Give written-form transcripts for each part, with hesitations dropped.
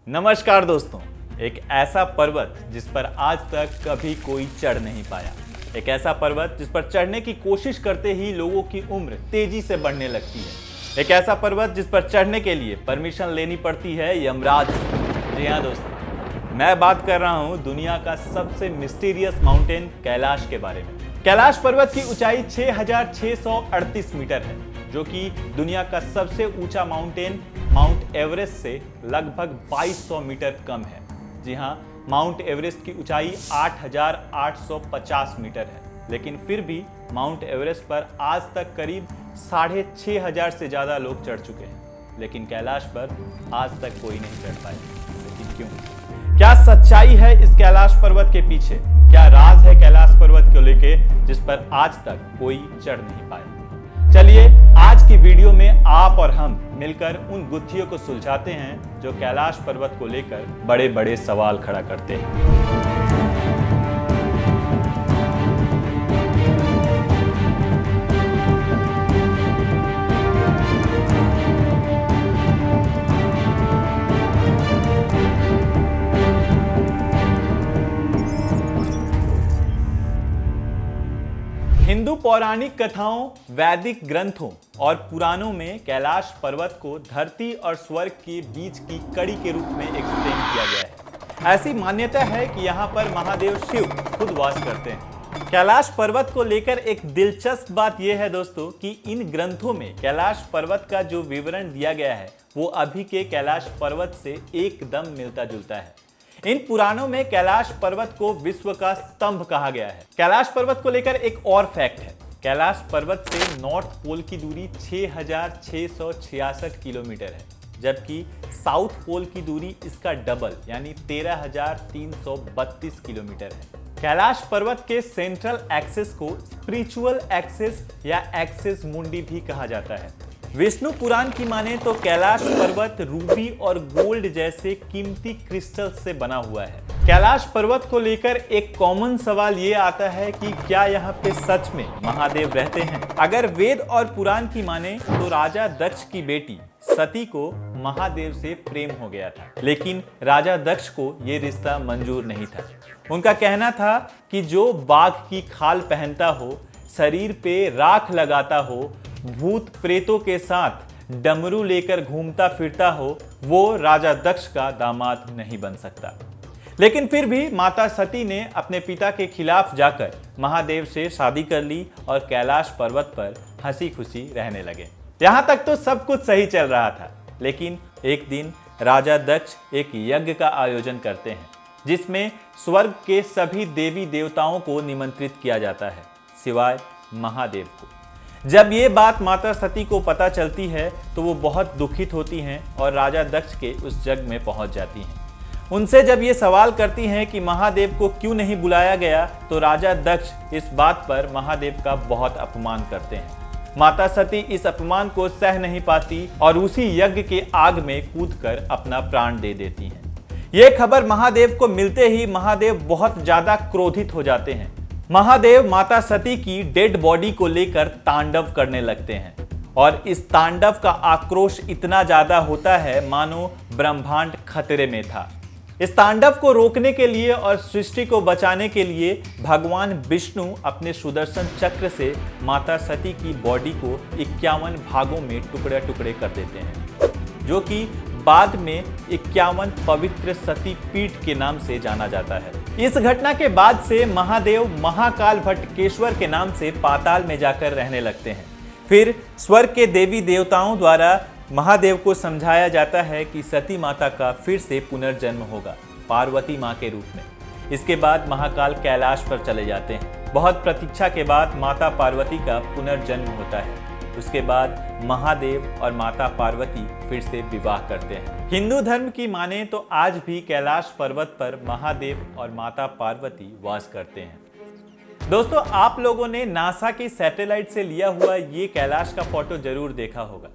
नमस्कार दोस्तों, एक ऐसा पर्वत जिस पर आज तक कभी कोई चढ़ नहीं पाया, एक ऐसा पर्वत जिस पर चढ़ने की कोशिश करते ही लोगों की उम्र तेजी से बढ़ने लगती है, एक ऐसा पर्वत जिस पर चढ़ने के लिए परमिशन लेनी पड़ती है यमराज से। जी हाँ दोस्तों, मैं बात कर रहा हूँ दुनिया का सबसे मिस्टीरियस माउंटेन कैलाश के बारे में। कैलाश पर्वत की ऊंचाई 6,638 मीटर है, जो कि दुनिया का सबसे ऊंचा माउंटेन माउंट एवरेस्ट से लगभग 2200 मीटर कम है। जी हाँ, माउंट एवरेस्ट की ऊंचाई 8,850 मीटर है, लेकिन फिर भी माउंट एवरेस्ट पर आज तक करीब 6,500 से ज़्यादा लोग चढ़ चुके हैं, लेकिन कैलाश पर आज तक कोई नहीं चढ़ पाया। लेकिन क्यों? क्या सच्चाई है इस कैलाश पर्वत के पीछे? क्या राज है कैलाश पर्वत को लेके जिस पर आज तक कोई चढ़ नहीं पाया? चलिए आज की वीडियो में आप और हम मिलकर उन गुत्थियों को सुलझाते हैं जो कैलाश पर्वत को लेकर बड़े बड़े सवाल खड़ा करते हैं। हिंदू पौराणिक कथाओं, वैदिक ग्रंथों और पुराणों में कैलाश पर्वत को धरती और स्वर्ग के बीच की कड़ी के रूप में एक्सप्लेन किया गया है। ऐसी मान्यता है कि यहाँ पर महादेव शिव खुद वास करते हैं। कैलाश पर्वत को लेकर एक दिलचस्प बात यह है दोस्तों कि इन ग्रंथों में कैलाश पर्वत का जो विवरण दिया गया है वो अभी के कैलाश पर्वत से एकदम मिलता जुलता है। इन पुराणों में कैलाश पर्वत को विश्व का स्तंभ कहा गया है। कैलाश पर्वत को लेकर एक और फैक्ट है। कैलाश पर्वत से नॉर्थ पोल की दूरी 6,666 किलोमीटर है, जबकि साउथ पोल की दूरी इसका डबल यानी 13,332 किलोमीटर है। कैलाश पर्वत के सेंट्रल एक्सिस को स्पिरिचुअल एक्सिस या एक्सिस मुंडी भी कहा जाता है। विष्णु पुराण की माने तो कैलाश पर्वत रूबी और गोल्ड जैसे कीमती क्रिस्टल से बना हुआ है। कैलाश पर्वत को लेकर एक कॉमन सवाल ये आता है कि क्या यहाँ पे सच में महादेव रहते हैं? अगर वेद और पुराण की माने तो राजा दक्ष की बेटी सती को महादेव से प्रेम हो गया था, लेकिन राजा दक्ष को ये रिश्ता मंजूर नहीं था। उनका कहना था कि जो बाघ की खाल पहनता हो, शरीर पे राख लगाता हो, भूत प्रेतों के साथ डमरू लेकर घूमता फिरता हो, वो राजा दक्ष का दामाद नहीं बन सकता। लेकिन फिर भी माता सती ने अपने पिता के खिलाफ जाकर महादेव से शादी कर ली और कैलाश पर्वत पर हंसी खुशी रहने लगे। यहां तक तो सब कुछ सही चल रहा था, लेकिन एक दिन राजा दक्ष एक यज्ञ का आयोजन करते हैं जिसमें स्वर्ग के सभी देवी देवताओं को निमंत्रित किया जाता है सिवाय महादेव को। जब ये बात माता सती को पता चलती है तो वो बहुत दुखित होती हैं और राजा दक्ष के उस यज्ञ में पहुंच जाती हैं। उनसे जब ये सवाल करती हैं कि महादेव को क्यों नहीं बुलाया गया, तो राजा दक्ष इस बात पर महादेव का बहुत अपमान करते हैं। माता सती इस अपमान को सह नहीं पाती और उसी यज्ञ के आग में कूदकर अपना प्राण दे देती हैं। ये खबर महादेव को मिलते ही महादेव बहुत ज्यादा क्रोधित हो जाते हैं। महादेव माता सती की डेड बॉडी को लेकर तांडव करने लगते हैं और इस तांडव का आक्रोश इतना ज्यादा होता है मानो ब्रह्मांड खतरे में था। इस तांडव को रोकने के लिए और सृष्टि को बचाने के लिए भगवान विष्णु अपने सुदर्शन चक्र से माता सती की बॉडी को 51 भागों में टुकड़े टुकड़े कर देते हैं, जो कि बाद में 51 पवित्र सती पीठ के नाम से जाना जाता है। इस घटना के बाद से महादेव महाकाल भट्टकेश्वर के नाम से पाताल में जाकर रहने लगते हैं। फिर स्वर्ग के देवी देवताओं द्वारा महादेव को समझाया जाता है कि सती माता का फिर से पुनर्जन्म होगा पार्वती माँ के रूप में। इसके बाद महाकाल कैलाश पर चले जाते हैं। बहुत प्रतीक्षा के बाद माता पार्वती का पुनर्जन्म होता है। उसके बाद महादेव और माता पार्वती फिर से विवाह करते हैं। हिंदू धर्म की माने तो आज भी कैलाश पर्वत पर महादेव और माता पार्वती वास करते हैं। दोस्तों, आप लोगों ने नासा की सैटेलाइट से लिया हुआ ये कैलाश का फोटो जरूर देखा होगा,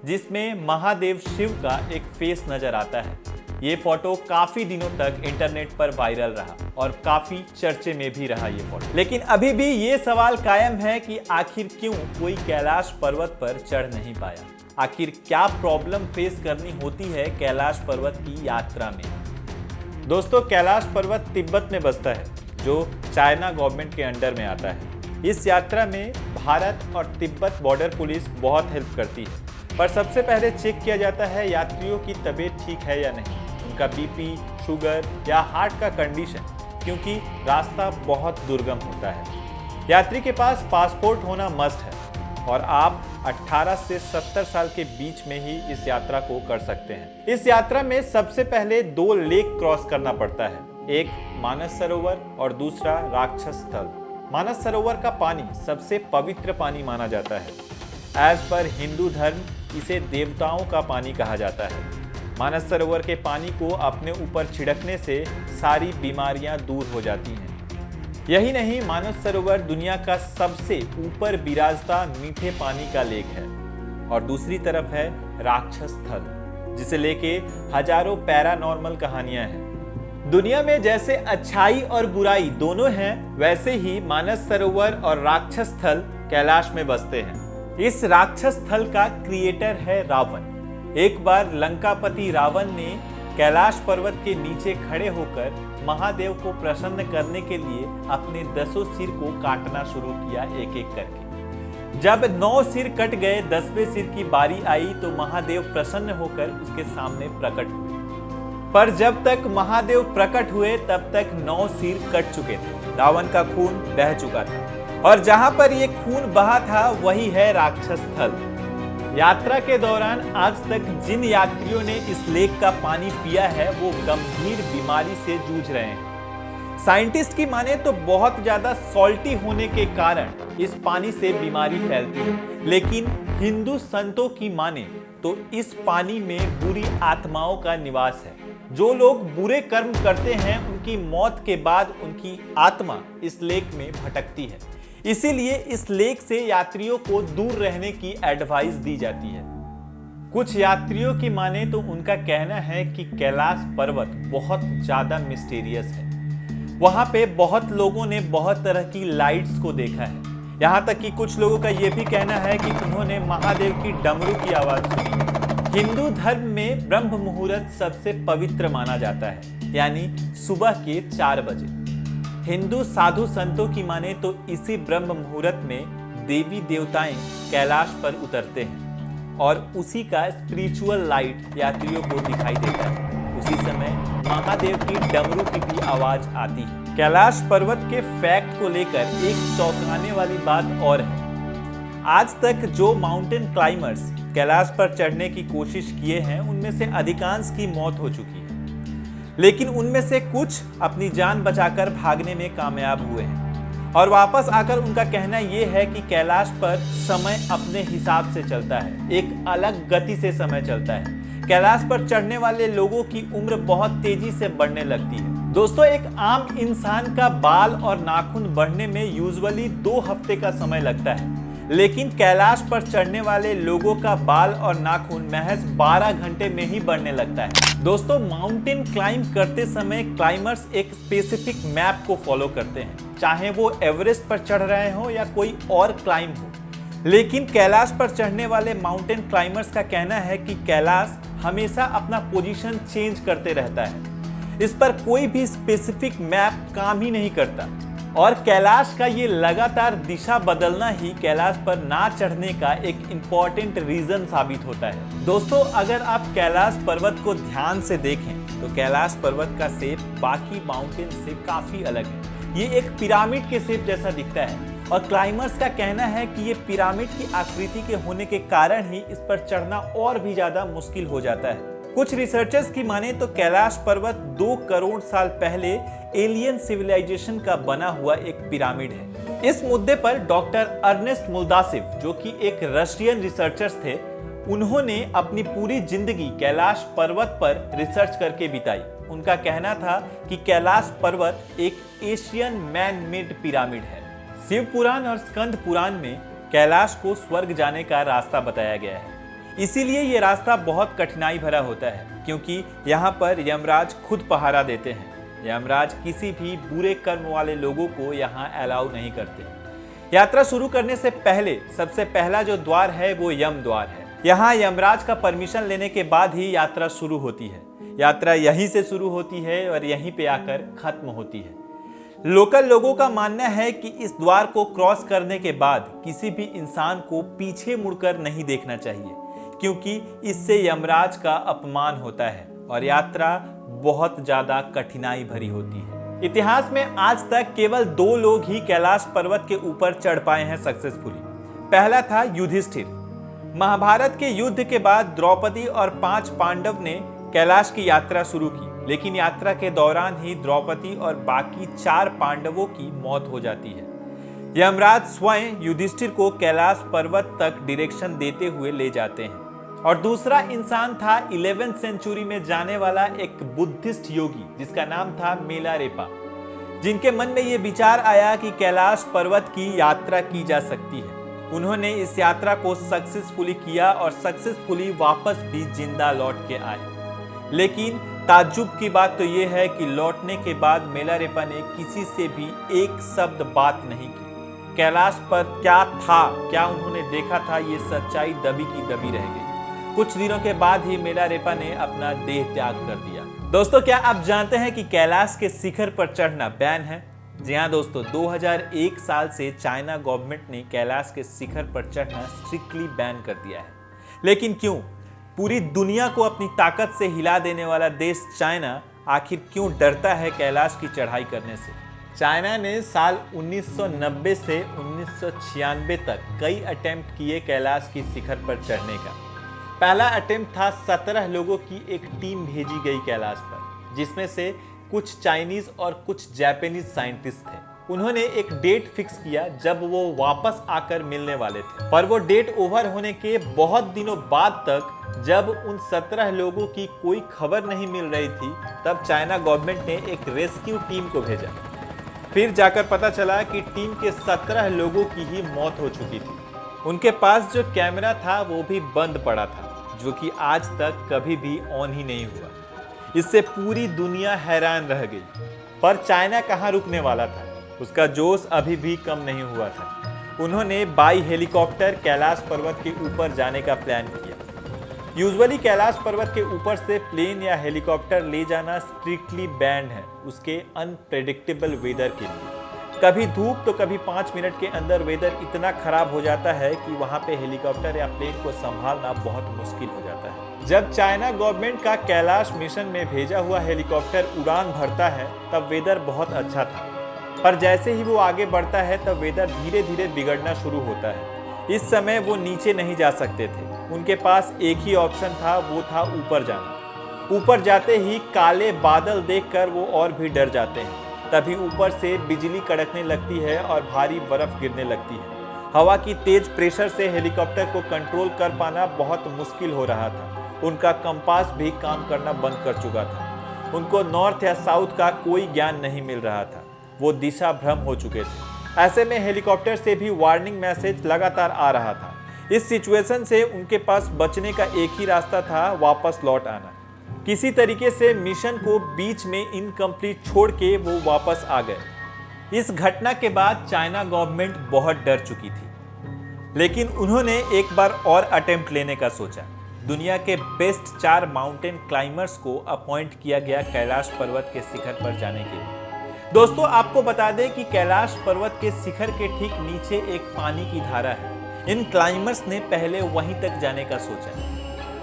जिसमें महादेव शिव का एक फेस नजर आता है। ये फोटो काफी दिनों तक इंटरनेट पर वायरल रहा और काफी चर्चे में भी रहा ये फोटो। लेकिन अभी भी ये सवाल कायम है कि आखिर क्यों कोई कैलाश पर्वत पर चढ़ नहीं पाया। आखिर क्या प्रॉब्लम फेस करनी होती है कैलाश पर्वत की यात्रा में। दोस्तों, कैलाश पर्वत तिब्बत में बसता है, जो चाइना गवर्नमेंट के अंडर में आता है। इस यात्रा में भारत और तिब्बत बॉर्डर पुलिस बहुत हेल्प करती है, पर सबसे पहले चेक किया जाता है यात्रियों की तबीयत ठीक है या नहीं, उनका बीपी, शुगर या हार्ट का कंडीशन, क्योंकि रास्ता बहुत दुर्गम होता है। यात्री के पास पासपोर्ट होना मस्ट है और आप 18 से 70 साल के बीच में ही इस यात्रा को कर सकते हैं। इस यात्रा में सबसे पहले 2 लेक क्रॉस करना पड़ता है, एक मानस सरोवर और दूसरा राक्षस स्थल। मानस सरोवर का पानी सबसे पवित्र पानी माना जाता है। एज पर हिंदू धर्म इसे देवताओं का पानी कहा जाता है। मानस सरोवर के पानी को अपने ऊपर छिड़कने से सारी बीमारियां दूर हो जाती हैं। यही नहीं, मानस सरोवर दुनिया का सबसे ऊपर विराजता मीठे पानी का लेक है। और दूसरी तरफ है राक्षस स्थल, जिसे लेके हजारों पैरानॉर्मल कहानियां हैं। दुनिया में जैसे अच्छाई और बुराई दोनों हैं, वैसे ही मानस सरोवर और राक्षस स्थल कैलाश में बसते हैं। इस राक्षस स्थल का क्रिएटर है रावण। एक बार लंकापति रावण ने कैलाश पर्वत के नीचे खड़े होकर महादेव को प्रसन्न करने के लिए अपने 10 सिर को काटना शुरू किया, एक एक करके। जब 9 सिर कट गए, 10वें सिर की बारी आई तो महादेव प्रसन्न होकर उसके सामने प्रकट हुए। पर जब तक महादेव प्रकट हुए तब तक 9 सिर कट चुके थे, रावण का खून बह चुका था, और जहां पर ये खून बहा था वही है राक्षस स्थल। यात्रा के दौरान आज तक जिन यात्रियों ने इस लेक का पानी पिया है वो गंभीर बीमारी से जूझ रहे हैं। साइंटिस्ट की माने तो बहुत ज्यादा सॉल्टी होने के कारण इस पानी से बीमारी फैलती है, लेकिन हिंदू संतों की माने तो इस पानी में बुरी आत्माओं का निवास है। जो लोग बुरे कर्म करते हैं उनकी मौत के बाद उनकी आत्मा इस लेक में भटकती है। इसीलिए इस लेक से यात्रियों को दूर रहने की एडवाइस दी जाती है। कुछ यात्रियों की माने तो उनका कहना है कि कैलाश पर्वत बहुत ज्यादा मिस्टीरियस है। वहां पे बहुत लोगों ने बहुत तरह की लाइट्स को देखा है। यहां तक कि कुछ लोगों का यह भी कहना है कि उन्होंने महादेव की डमरू की आवाज सुनी। हिंदू धर्म में ब्रह्म मुहूर्त सबसे पवित्र माना जाता है, यानी सुबह के 4 बजे। हिंदू साधु संतों की माने तो इसी ब्रह्म मुहूर्त में देवी देवताएं कैलाश पर उतरते हैं और उसी का स्पिरिचुअल लाइट यात्रियों को दिखाई देता है। उसी समय महादेव की डमरू की भी आवाज आती है। कैलाश पर्वत के फैक्ट को लेकर एक चौंकाने वाली बात और है। आज तक जो माउंटेन क्लाइंबर्स कैलाश पर चढ़ने की कोशिश किए हैं उनमें से अधिकांश की मौत हो चुकी है, लेकिन उनमें से कुछ अपनी जान बचाकर भागने में कामयाब हुए हैं। और वापस आकर उनका कहना यह है कि कैलाश पर समय अपने हिसाब से चलता है, एक अलग गति से समय चलता है। कैलाश पर चढ़ने वाले लोगों की उम्र बहुत तेजी से बढ़ने लगती है। दोस्तों, एक आम इंसान का बाल और नाखून बढ़ने में यूजुअली 2 हफ्ते का समय लगता है, लेकिन कैलाश पर चढ़ने वाले लोगों का बाल और नाखून महज 12 घंटे में ही बढ़ने लगता है। दोस्तों, माउंटेन क्लाइंब करते समय क्लाइंबर्स एक स्पेसिफिक मैप को फॉलो करते हैं, चाहे वो एवरेस्ट पर चढ़ रहे हो या कोई और क्लाइंब हो। लेकिन कैलाश पर चढ़ने वाले माउंटेन क्लाइंबर्स का कहना है कि कैलाश हमेशा अपना पोजीशन चेंज करते रहता है। इस पर कोई भी स्पेसिफिक मैप काम ही नहीं करता, और कैलाश का ये लगातार दिशा बदलना ही कैलाश पर ना चढ़ने का एक इम्पॉर्टेंट रीजन साबित होता है। दोस्तों, अगर आप कैलाश पर्वत को ध्यान से देखें तो कैलाश पर्वत का शेप बाकी माउंटेन से काफी अलग है। ये एक पिरामिड के शेप जैसा दिखता है, और क्लाइंबर्स का कहना है कि ये पिरामिड की आकृति के होने के कारण ही इस पर चढ़ना और भी ज्यादा मुश्किल हो जाता है। कुछ रिसर्चर्स की माने तो कैलाश पर्वत 2 करोड़ साल पहले एलियन सिविलाइजेशन का बना हुआ एक पिरामिड है। इस मुद्दे पर डॉक्टर अर्नेस्ट मुल्दासिव, जो कि एक रशियन रिसर्चर्स थे, उन्होंने अपनी पूरी जिंदगी कैलाश पर्वत पर रिसर्च करके बिताई। उनका कहना था कि कैलाश पर्वत एक एशियन मैन मेड पिरामिड है। शिव पुराण और स्कंद पुराण में कैलाश को स्वर्ग जाने का रास्ता बताया गया है। इसीलिए ये रास्ता बहुत कठिनाई भरा होता है, क्योंकि यहाँ पर यमराज खुद पहरा देते हैं। यमराज किसी भी बुरे कर्म वाले लोगों को यहाँ अलाउ नहीं करते। यात्रा शुरू करने से पहले सबसे पहला जो द्वार है वो यम द्वार है। यहाँ यमराज का परमिशन लेने के बाद ही यात्रा शुरू होती है। यात्रा यहीं से शुरू होती है और यहीं पे आकर खत्म होती है। लोकल लोगों का मानना है कि इस द्वार को क्रॉस करने के बाद किसी भी इंसान को पीछे मुड़कर नहीं देखना चाहिए, क्योंकि इससे यमराज का अपमान होता है और यात्रा बहुत ज्यादा कठिनाई भरी होती है। इतिहास में आज तक केवल 2 लोग ही कैलाश पर्वत के ऊपर चढ़ पाए हैं सक्सेसफुली। पहला था युधिष्ठिर। महाभारत के युद्ध के बाद द्रौपदी और 5 पांडव ने कैलाश की यात्रा शुरू की, लेकिन यात्रा के दौरान ही द्रौपदी और बाकी 4 पांडवों की मौत हो जाती है। यमराज स्वयं युधिष्ठिर को कैलाश पर्वत तक डायरेक्शन देते हुए ले जाते हैं। और दूसरा इंसान था 11वीं सेंचुरी में जाने वाला एक बुद्धिस्ट योगी जिसका नाम था मेलारेपा, जिनके मन में यह विचार आया कि कैलाश पर्वत की यात्रा की जा सकती है। उन्होंने इस यात्रा को सक्सेसफुली किया और सक्सेसफुली वापस भी जिंदा लौट के आए। लेकिन ताज्जुब की बात तो यह है कि लौटने के बाद मेलारेपा ने किसी से भी एक शब्द बात नहीं की। कैलाश पर क्या था, क्या उन्होंने देखा था, ये सच्चाई दबी की दबी रह गई। कुछ दिनों के बाद ही मेलारेपा ने अपना देह त्याग कर दिया। दोस्तों, क्या आप जानते हैं कि कैलाश के शिखर पर चढ़ना बैन है? जी हाँ दोस्तों, 2001 साल से चाइना गवर्नमेंट ने कैलाश के शिखर पर चढ़ना स्ट्रिक्टली बैन कर दिया है। लेकिन क्यों? पूरी दुनिया को अपनी ताकत से हिला देने वाला देश चाइना आखिर क्यों डरता है कैलाश की चढ़ाई करने से? चाइना ने साल 1990 से 1996 तक कई अटेम्प्ट किए कैलाश की शिखर पर चढ़ने का। पहला अटेम्प्ट था 17 लोगों की एक टीम भेजी गई कैलाश पर, जिसमें से कुछ चाइनीज और कुछ जापानीज साइंटिस्ट थे। उन्होंने एक डेट फिक्स किया जब वो वापस आकर मिलने वाले थे, पर वो डेट ओवर होने के बहुत दिनों बाद तक जब उन 17 लोगों की कोई खबर नहीं मिल रही थी, तब चाइना गवर्नमेंट ने एक रेस्क्यू टीम को भेजा। फिर जाकर पता चला कि टीम के 17 लोगों की ही मौत हो चुकी थी। उनके पास जो कैमरा था वो भी बंद पड़ा था, जो कि आज तक कभी भी ऑन ही नहीं हुआ। इससे पूरी दुनिया हैरान रह गई। पर चाइना कहाँ रुकने वाला था, उसका जोश अभी भी कम नहीं हुआ था। उन्होंने बाई हेलीकॉप्टर कैलाश पर्वत के ऊपर जाने का प्लान किया। यूजुअली कैलाश पर्वत के ऊपर से प्लेन या हेलीकॉप्टर ले जाना स्ट्रिक्टली बैन्ड है, उसके अनप्रेडिक्टेबल वेदर के लिए। कभी धूप तो कभी 5 मिनट के अंदर वेदर इतना खराब हो जाता है कि वहां पे हेलीकॉप्टर या प्लेन को संभालना बहुत मुश्किल हो जाता है। जब चाइना गवर्नमेंट का कैलाश मिशन में भेजा हुआ हेलीकॉप्टर उड़ान भरता है तब वेदर बहुत अच्छा था, पर जैसे ही वो आगे बढ़ता है तब वेदर धीरे धीरे बिगड़ना शुरू होता है। इस समय वो नीचे नहीं जा सकते थे, उनके पास एक ही ऑप्शन था, वो था ऊपर जाना। ऊपर जाते ही काले बादल देखकर वो और भी डर जाते हैं। तभी ऊपर से बिजली कड़कने लगती है और भारी बर्फ गिरने लगती है। हवा की तेज प्रेशर से हेलीकॉप्टर को कंट्रोल कर पाना बहुत मुश्किल हो रहा था। उनका कंपास भी काम करना बंद कर चुका था। उनको नॉर्थ या साउथ का कोई ज्ञान नहीं मिल रहा था, वो दिशा भ्रम हो चुके थे। ऐसे में हेलीकॉप्टर से भी वार्निंग मैसेज लगातार आ रहा था। इस सिचुएशन से उनके पास बचने का एक ही रास्ता था, वापस लौट आना। किसी तरीके से मिशन को बीच में इनकम्प्लीट छोड़ के वो वापस आ गए। इस घटना के बाद चाइना गवर्नमेंट बहुत डर चुकी थी, लेकिन उन्होंने एक बार और अटेम्प्ट लेने का सोचा। दुनिया के बेस्ट 4 माउंटेन क्लाइंबर्स को अपॉइंट किया गया कैलाश पर्वत के शिखर पर जाने के लिए। दोस्तों, आपको बता दें कि कैलाश पर्वत के शिखर के ठीक नीचे एक पानी की धारा है। इन क्लाइंबर्स ने पहले वहीं तक जाने का सोचा,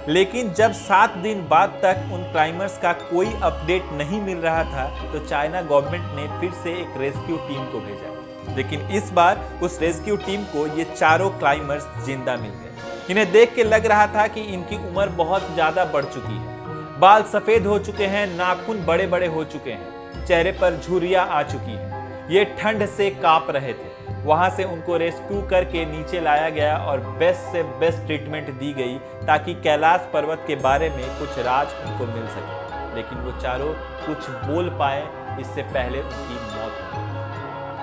लेकिन जब 7 दिन बाद तक उन क्लाइंबर्स का कोई अपडेट नहीं मिल रहा था तो चाइना गवर्नमेंट ने फिर से एक रेस्क्यू टीम को भेजा। लेकिन इस बार उस रेस्क्यू टीम को ये चारों क्लाइंबर्स जिंदा मिल गए। इन्हें देख के लग रहा था कि इनकी उम्र बहुत ज्यादा बढ़ चुकी है। बाल सफेद हो चुके हैं, नाखून बड़े बड़े हो चुके हैं, चेहरे पर झुर्रियां आ चुकी हैं। ये ठंड से कांप रहे थे। वहां से उनको रेस्क्यू करके नीचे लाया गया और बेस्ट से बेस्ट ट्रीटमेंट दी गई ताकि कैलाश पर्वत के बारे में कुछ राज उनको मिल सके। लेकिन वो चारों कुछ बोल पाए इससे पहले उनकी मौत हो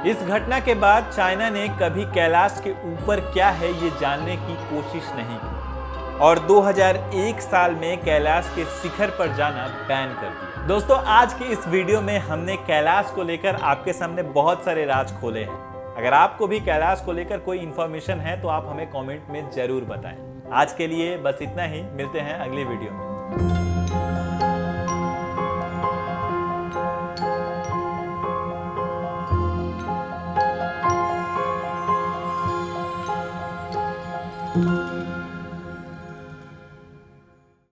गई। इस घटना के बाद चाइना ने कभी कैलाश के ऊपर क्या है ये जानने की कोशिश नहीं की और 2001 साल में कैलाश के शिखर पर जाना बैन कर दिया। दोस्तों, आज की इस वीडियो में हमने कैलाश को लेकर आपके सामने बहुत सारे राज खोले हैं। अगर आपको भी कैलाश को लेकर कोई इन्फॉर्मेशन है तो आप हमें कमेंट में जरूर बताएं। आज के लिए बस इतना ही, मिलते हैं अगली वीडियो में।